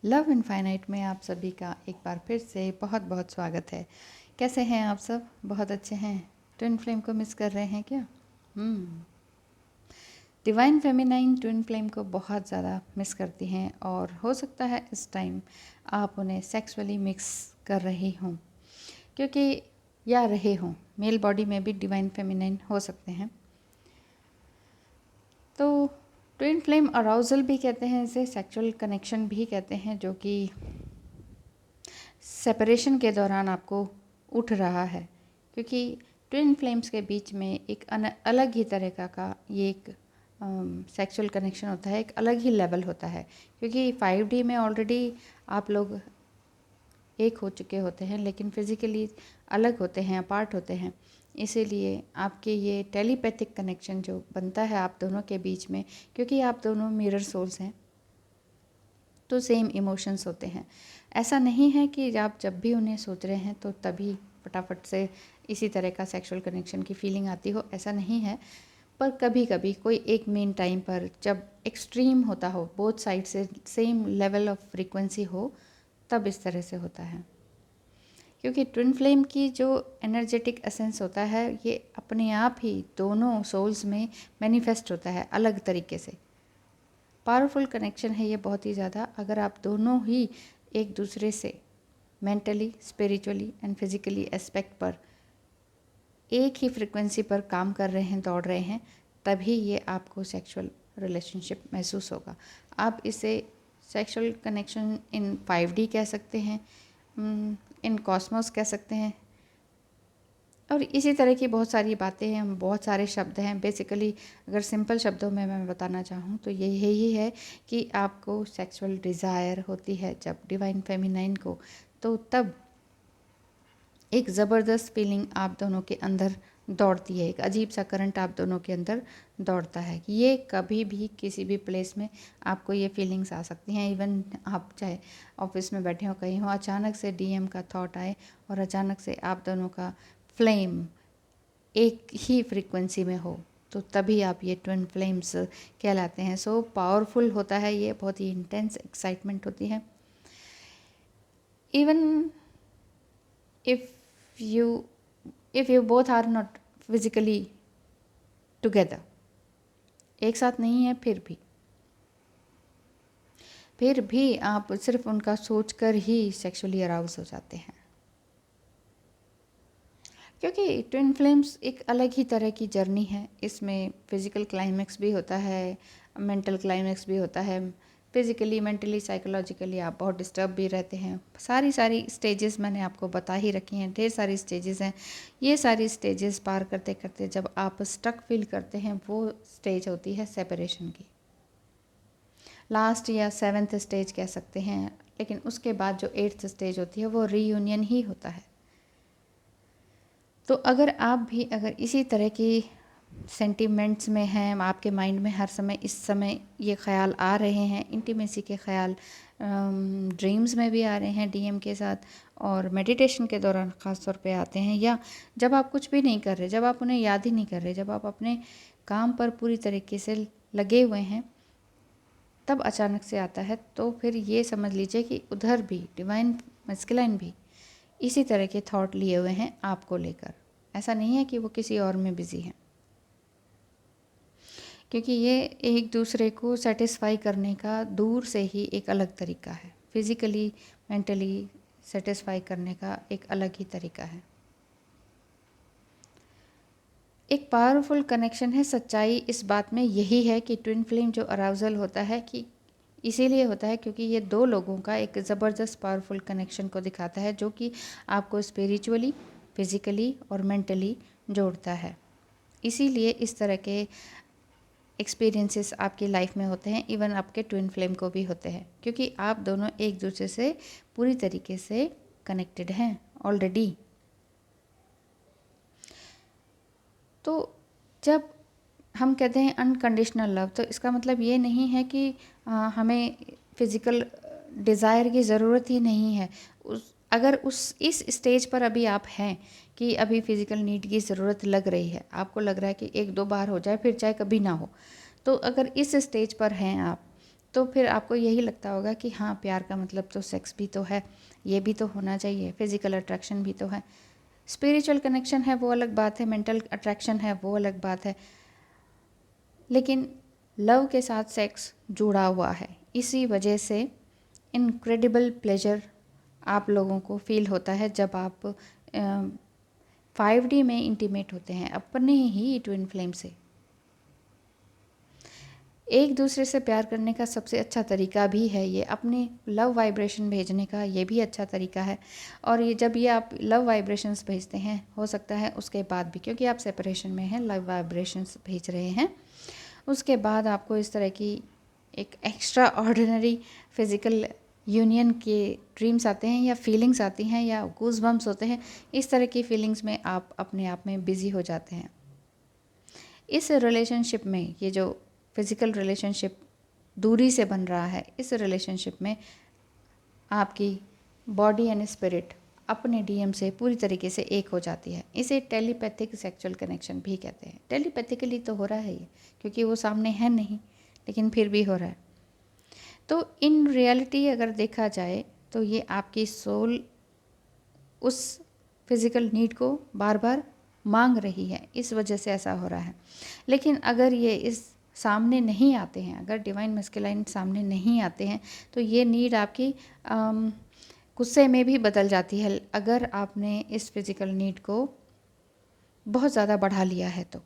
Love infinite में आप सभी का एक बार फिर से बहुत बहुत स्वागत है। कैसे हैं आप सब? बहुत अच्छे हैं। ट्विन फ्लेम को मिस कर रहे हैं क्या? डिवाइन फेमिनाइन ट्विन फ्लेम को बहुत ज़्यादा मिस करती हैं और हो सकता है इस टाइम आप उन्हें सेक्सुअली मिक्स कर रही हों, क्योंकि या रहे हों, मेल बॉडी में भी डिवाइन फेमिनाइन हो सकते हैं। तो ट्विन फ्लेम अराउजल भी कहते हैं इसे, सेक्सुअल कनेक्शन भी कहते हैं, जो कि सेपरेशन के दौरान आपको उठ रहा है, क्योंकि ट्विन फ्लेम्स के बीच में एक अलग ही तरह का ये एक सेक्सुअल कनेक्शन होता है, एक अलग ही लेवल होता है, क्योंकि 5D में ऑलरेडी आप लोग एक हो चुके होते हैं, लेकिन फिज़िकली अलग होते हैं, अपार्ट होते हैं। इसीलिए आपके ये टेलीपैथिक कनेक्शन जो बनता है आप दोनों के बीच में, क्योंकि आप दोनों मिरर सोल्स हैं, तो सेम इमोशंस होते हैं। ऐसा नहीं है कि आप जब भी उन्हें सोच रहे हैं तो तभी फटाफट से इसी तरह का सेक्सुअल कनेक्शन की फीलिंग आती हो, ऐसा नहीं है। पर कभी कभी कोई एक मेन टाइम पर जब एक्सट्रीम होता हो, बोथ साइड से सेम लेवल ऑफ फ्रीक्वेंसी हो, तब इस तरह से होता है। क्योंकि ट्विन फ्लेम की जो एनर्जेटिक एसेंस होता है, ये अपने आप ही दोनों सोल्स में मैनिफेस्ट होता है अलग तरीके से। पावरफुल कनेक्शन है ये बहुत ही ज़्यादा। अगर आप दोनों ही एक दूसरे से mentally, spiritually and physically aspect पर एक ही फ्रिक्वेंसी पर काम कर रहे हैं, दौड़ रहे हैं, तभी ये आपको सेक्सुअल रिलेशनशिप महसूस होगा। आप इसे सेक्सुअल कनेक्शन इन 5D कह सकते हैं, इन कॉस्मोस कह सकते हैं, और इसी तरह की बहुत सारी बातें हैं, बहुत सारे शब्द हैं। बेसिकली अगर सिंपल शब्दों में मैं बताना चाहूँ तो यही है कि आपको सेक्सुअल डिज़ायर होती है जब डिवाइन फेमिनाइन को, तो तब एक ज़बरदस्त फीलिंग आप दोनों के अंदर दौड़ती है, एक अजीब सा करंट आप दोनों के अंदर दौड़ता है। ये कभी भी किसी भी प्लेस में आपको ये फीलिंग्स आ सकती हैं। इवन आप चाहे ऑफिस में बैठे हो, कहीं हो, अचानक से DM का थॉट आए और अचानक से आप दोनों का फ्लेम एक ही फ्रीक्वेंसी में हो, तो तभी आप ये ट्विन फ्लेम्स कहलाते हैं। सो पावरफुल होता है ये, बहुत ही इंटेंस एक्साइटमेंट होती है। Even if you if you both are not physically together, एक साथ नहीं है, फिर भी आप सिर्फ उनका सोचकर ही सेक्सुअली अराउज हो जाते हैं, क्योंकि ट्विन फ्लेम्स एक अलग ही तरह की जर्नी है। इसमें फिज़िकल क्लाइमेक्स भी होता है, मेंटल क्लाइमेक्स भी होता है। फिज़िकली, मेंटली, साइकोलॉजिकली आप बहुत डिस्टर्ब भी रहते हैं। सारी स्टेजेस मैंने आपको बता ही रखी हैं, ढेर सारी स्टेजेस हैं। ये सारी स्टेजेस पार करते करते जब आप स्टक फील करते हैं, वो स्टेज होती है सेपरेशन की, लास्ट या 7th स्टेज कह सकते हैं। लेकिन उसके बाद जो 8th स्टेज होती है वो रीयूनियन ही होता है। तो अगर आप भी अगर इसी तरह की सेंटिमेंट्स में हैं, आपके माइंड में हर समय इस समय ये ख्याल आ रहे हैं, इंटीमेसी के ख्याल ड्रीम्स में भी आ रहे हैं DM के साथ, और मेडिटेशन के दौरान ख़ास तौर पे आते हैं, या जब आप कुछ भी नहीं कर रहे, जब आप उन्हें याद ही नहीं कर रहे, जब आप अपने काम पर पूरी तरीके से लगे हुए हैं, तब अचानक से आता है, तो फिर ये समझ लीजिए कि उधर भी डिवाइन मस्कुलाइन भी इसी तरह के थॉट लिए हुए हैं आपको लेकर। ऐसा नहीं है कि वो किसी और में बिज़ी हैं, क्योंकि ये एक दूसरे को सेटिस्फाई करने का दूर से ही एक अलग तरीका है। फिज़िकली, मेंटली सेटिस्फाई करने का एक अलग ही तरीका है। एक पावरफुल कनेक्शन है। सच्चाई इस बात में यही है कि ट्विन फ्लेम जो अराउजल होता है, कि इसीलिए होता है क्योंकि ये दो लोगों का एक ज़बरदस्त पावरफुल कनेक्शन को दिखाता है, जो कि आपको स्पिरिचुअली, फिज़िकली और मेंटली जोड़ता है। इसीलिए इस तरह के एक्सपीरियंसेस आपकी लाइफ में होते हैं, इवन आपके ट्विन फ्लेम को भी होते हैं, क्योंकि आप दोनों एक दूसरे से पूरी तरीके से कनेक्टेड हैं ऑलरेडी। तो जब हम कहते हैं अनकंडीशनल लव, तो इसका मतलब ये नहीं है कि हमें फिज़िकल डिज़ायर की ज़रूरत ही नहीं है। अगर इस स्टेज पर अभी आप हैं कि अभी फ़िज़िकल नीड की ज़रूरत लग रही है, आपको लग रहा है कि 1-2 बार हो जाए, फिर चाहे कभी ना हो, तो अगर इस स्टेज पर हैं आप, तो फिर आपको यही लगता होगा कि हाँ, प्यार का मतलब तो सेक्स भी तो है, ये भी तो होना चाहिए, फिज़िकल अट्रैक्शन भी तो है। स्पिरिचुअल कनेक्शन है वो अलग बात है, मेंटल अट्रैक्शन है वो अलग बात है, लेकिन लव के साथ सेक्स जुड़ा हुआ है। इसी वजह से इनक्रेडिबल प्लेजर आप लोगों को फील होता है जब आप 5D में इंटीमेट होते हैं अपने ही ट्विन फ्लेम से। एक दूसरे से प्यार करने का सबसे अच्छा तरीका भी है ये, अपने लव वाइब्रेशन भेजने का ये भी अच्छा तरीका है। और ये जब ये आप लव वाइब्रेशंस भेजते हैं, हो सकता है उसके बाद भी, क्योंकि आप सेपरेशन में हैं, लव वाइब्रेशंस भेज रहे हैं, उसके बाद आपको इस तरह की एक एक्स्ट्रा ऑर्डिनरी फिज़िकल यूनियन के ड्रीम्स आते हैं या फीलिंग्स आती हैं या गूज़ बम्प्स होते हैं। इस तरह की फीलिंग्स में आप अपने आप में बिज़ी हो जाते हैं। इस रिलेशनशिप में, ये जो फिज़िकल रिलेशनशिप दूरी से बन रहा है, इस रिलेशनशिप में आपकी बॉडी एंड स्पिरिट अपने डीएम से पूरी तरीके से एक हो जाती है। इसे टेलीपैथिक सेक्सुअल कनेक्शन भी कहते हैं। टेलीपैथिकली तो हो रहा है ये, क्योंकि वो सामने है नहीं, लेकिन फिर भी हो रहा है। तो इन रियलिटी अगर देखा जाए तो ये आपकी सोल उस फिज़िकल नीड को बार बार मांग रही है, इस वजह से ऐसा हो रहा है। लेकिन अगर ये इस सामने नहीं आते हैं, अगर डिवाइन मस्कुलाइन सामने नहीं आते हैं, तो ये नीड आपकी गुस्से में भी बदल जाती है। अगर आपने इस फिज़िकल नीड को बहुत ज़्यादा बढ़ा लिया है तो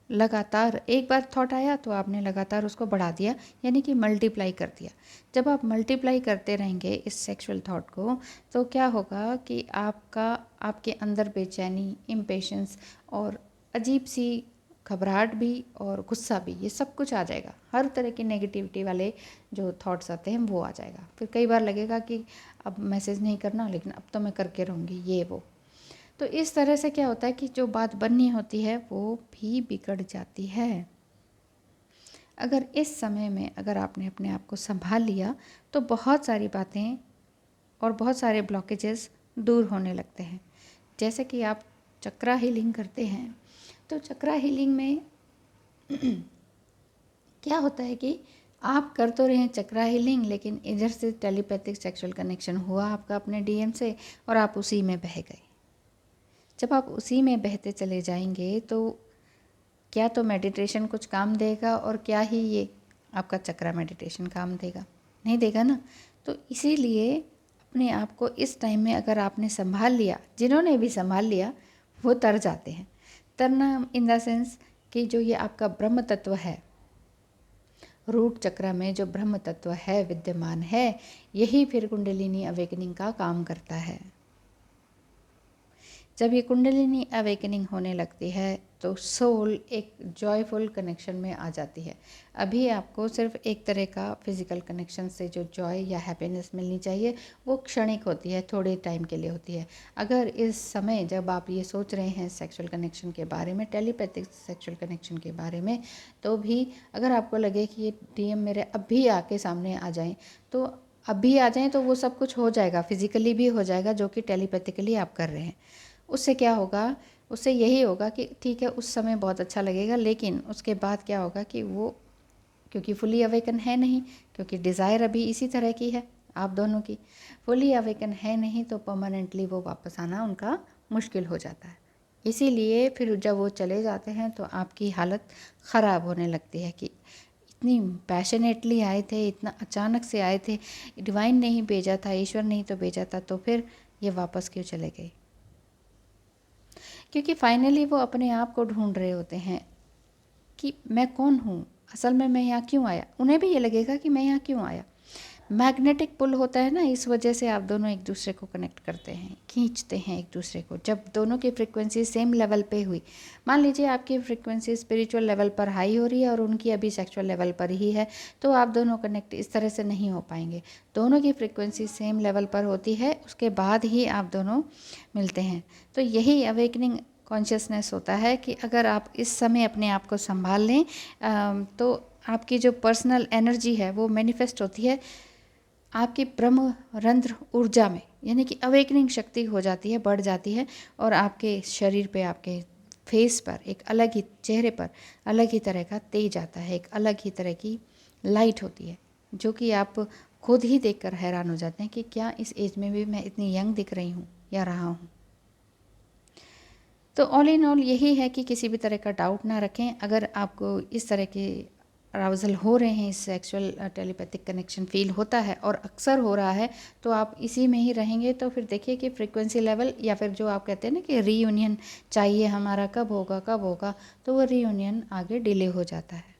लगातार एक बार थॉट आया तो आपने लगातार उसको बढ़ा दिया, यानी कि मल्टीप्लाई कर दिया। जब आप मल्टीप्लाई करते रहेंगे इस सेक्सुअल थॉट को, तो क्या होगा कि आपके अंदर बेचैनी, इम्पेशंस और अजीब सी घबराहट भी और गुस्सा भी, ये सब कुछ आ जाएगा। हर तरह की नेगेटिविटी वाले जो थॉट्स आते हैं वो आ जाएगा। फिर कई बार लगेगा कि अब मैसेज नहीं करना, लेकिन अब तो मैं करके रहूँगी, ये वो। तो इस तरह से क्या होता है कि जो बात बननी होती है वो भी बिगड़ जाती है। अगर इस समय में अगर आपने अपने आप को संभाल लिया तो बहुत सारी बातें और बहुत सारे ब्लॉकेजेस दूर होने लगते हैं। जैसे कि आप चक्रा हीलिंग करते हैं, तो चक्रा हीलिंग में क्या होता है कि आप कर तो रहे हैं चक्रा हीलिंग, लेकिन इधर से टेलीपैथिक सेक्सुअल कनेक्शन हुआ आपका अपने डीएम से और आप उसी में बह गए। जब आप उसी में बहते चले जाएंगे तो क्या तो मेडिटेशन कुछ काम देगा और क्या ही ये आपका चक्रा मेडिटेशन काम देगा, नहीं देगा ना। तो इसीलिए अपने आप को इस टाइम में अगर आपने संभाल लिया, जिन्होंने भी संभाल लिया वो तर जाते हैं। तरना इन द सेंस कि जो ये आपका ब्रह्म तत्व है, रूट चक्रा में जो ब्रह्म तत्व है विद्यमान है, यही फिर कुंडलिनी अवेकनिंग का काम करता है। जब ये कुंडलिनी अवेकनिंग होने लगती है तो सोल एक जॉयफुल कनेक्शन में आ जाती है। अभी आपको सिर्फ एक तरह का फिज़िकल कनेक्शन से जो जॉय या हैप्पीनेस मिलनी चाहिए वो क्षणिक होती है, थोड़े टाइम के लिए होती है। अगर इस समय जब आप ये सोच रहे हैं सेक्सुअल कनेक्शन के बारे में, टेलीपैथिक सेक्सुअल कनेक्शन के बारे में, तो भी अगर आपको लगे कि ये डीएम मेरे अभी आके सामने आ जाएं, तो अभी आ जाएं तो वो सब कुछ हो जाएगा, फिज़िकली भी हो जाएगा जो कि टेलीपैथिकली आप कर रहे हैं। उससे क्या होगा, उससे यही होगा कि ठीक है उस समय बहुत अच्छा लगेगा, लेकिन उसके बाद क्या होगा कि वो, क्योंकि फुली अवेकन है नहीं, क्योंकि डिज़ायर अभी इसी तरह की है, आप दोनों की फुली अवेकन है नहीं, तो परमानेंटली वो वापस आना उनका मुश्किल हो जाता है। इसीलिए फिर जब वो चले जाते हैं तो आपकी हालत ख़राब होने लगती है कि इतनी पैशनेटली आए थे, इतना अचानक से आए थे, डिवाइन नहीं भेजा था, ईश्वर नहीं तो भेजा था, तो फिर ये वापस क्यों चले गए? क्योंकि फाइनली वो अपने आप को ढूंढ रहे होते हैं कि मैं कौन हूँ, असल में मैं यहाँ क्यों आया। उन्हें भी ये लगेगा कि मैं यहाँ क्यों आया। मैग्नेटिक पुल होता है ना, इस वजह से आप दोनों एक दूसरे को कनेक्ट करते हैं, खींचते हैं एक दूसरे को। जब दोनों की फ्रिक्वेंसी सेम लेवल पे हुई, मान लीजिए आपकी फ्रिक्वेंसी स्पिरिचुअल लेवल पर हाई हो रही है और उनकी अभी सेक्सुअल लेवल पर ही है, तो आप दोनों कनेक्ट इस तरह से नहीं हो पाएंगे। दोनों की फ्रिक्वेंसी सेम लेवल पर होती है, उसके बाद ही आप दोनों मिलते हैं। तो यही अवेकनिंग कॉन्शियसनेस होता है कि अगर आप इस समय अपने आप को संभाल लें तो आपकी जो पर्सनल एनर्जी है वो मैनिफेस्ट होती है आपकी ब्रह्म रंध्र ऊर्जा में, यानी कि अवेकनिंग शक्ति हो जाती है, बढ़ जाती है, और आपके शरीर पे, आपके फेस पर एक अलग ही, चेहरे पर अलग ही तरह का तेज आता है, एक अलग ही तरह की लाइट होती है। जो कि आप खुद ही देखकर हैरान हो जाते हैं कि क्या इस एज में भी मैं इतनी यंग दिख रही हूँ या रहा हूँ। तो ऑल इन ऑल यही है कि किसी भी तरह का डाउट ना रखें। अगर आपको इस तरह के अराउजल हो रहे हैं, सेक्सुअल टेलीपैथिक कनेक्शन फील होता है और अक्सर हो रहा है, तो आप इसी में ही रहेंगे तो फिर देखिए कि फ्रीक्वेंसी लेवल या फिर जो आप कहते हैं ना कि रीयूनियन चाहिए हमारा, कब होगा कब होगा, तो वो रीयूनियन आगे डिले हो जाता है।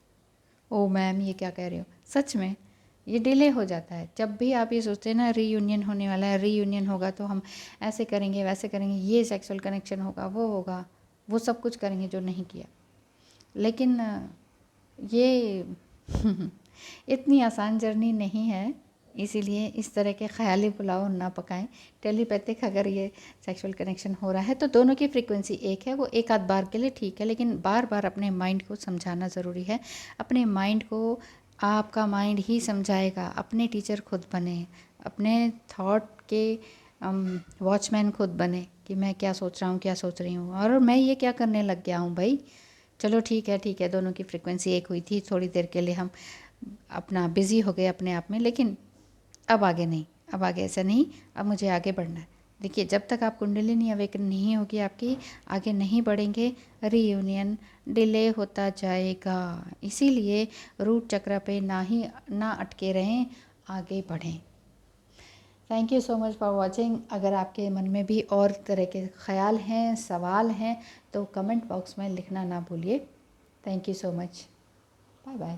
ओ मैम ये क्या कह रही हो, सच में ये डिले हो जाता है। जब भी आप ये सोचते हैं ना रीयूनियन होने वाला है, रीयूनियन होगा तो हम ऐसे करेंगे वैसे करेंगे, ये सेक्सुअल कनेक्शन होगा, वो होगा, वो सब कुछ करेंगे जो नहीं किया। लेकिन ये इतनी आसान जर्नी नहीं है, इसीलिए इस तरह के ख़याली पुलाव ना पकाएं। टेलीपैथिक अगर ये सेक्सुअल कनेक्शन हो रहा है तो दोनों की फ्रीक्वेंसी एक है, वो एक आध बार के लिए ठीक है, लेकिन बार बार अपने माइंड को समझाना ज़रूरी है। अपने माइंड को आपका माइंड ही समझाएगा। अपने टीचर खुद बने, अपने थॉट के वॉचमैन खुद बने कि मैं क्या सोच रहा हूँ, क्या सोच रही हूँ, और मैं ये क्या करने लग गया हूँ भाई। चलो ठीक है, दोनों की फ्रीक्वेंसी एक हुई थी, थोड़ी देर के लिए हम अपना बिज़ी हो गए अपने आप में, लेकिन अब आगे नहीं, अब आगे ऐसा नहीं, अब मुझे आगे बढ़ना है। देखिए जब तक आप कुंडलिनी अवेकन नहीं होगी आपकी, आगे नहीं बढ़ेंगे, रीयूनियन डिले होता जाएगा। इसीलिए रूट चक्र पे ना अटके रहें, आगे बढ़ें। Thank you so much for watching. अगर आपके मन में भी और तरह के ख्याल हैं, सवाल हैं, तो कमेंट बॉक्स में लिखना ना भूलिए। Thank you so much. Bye bye.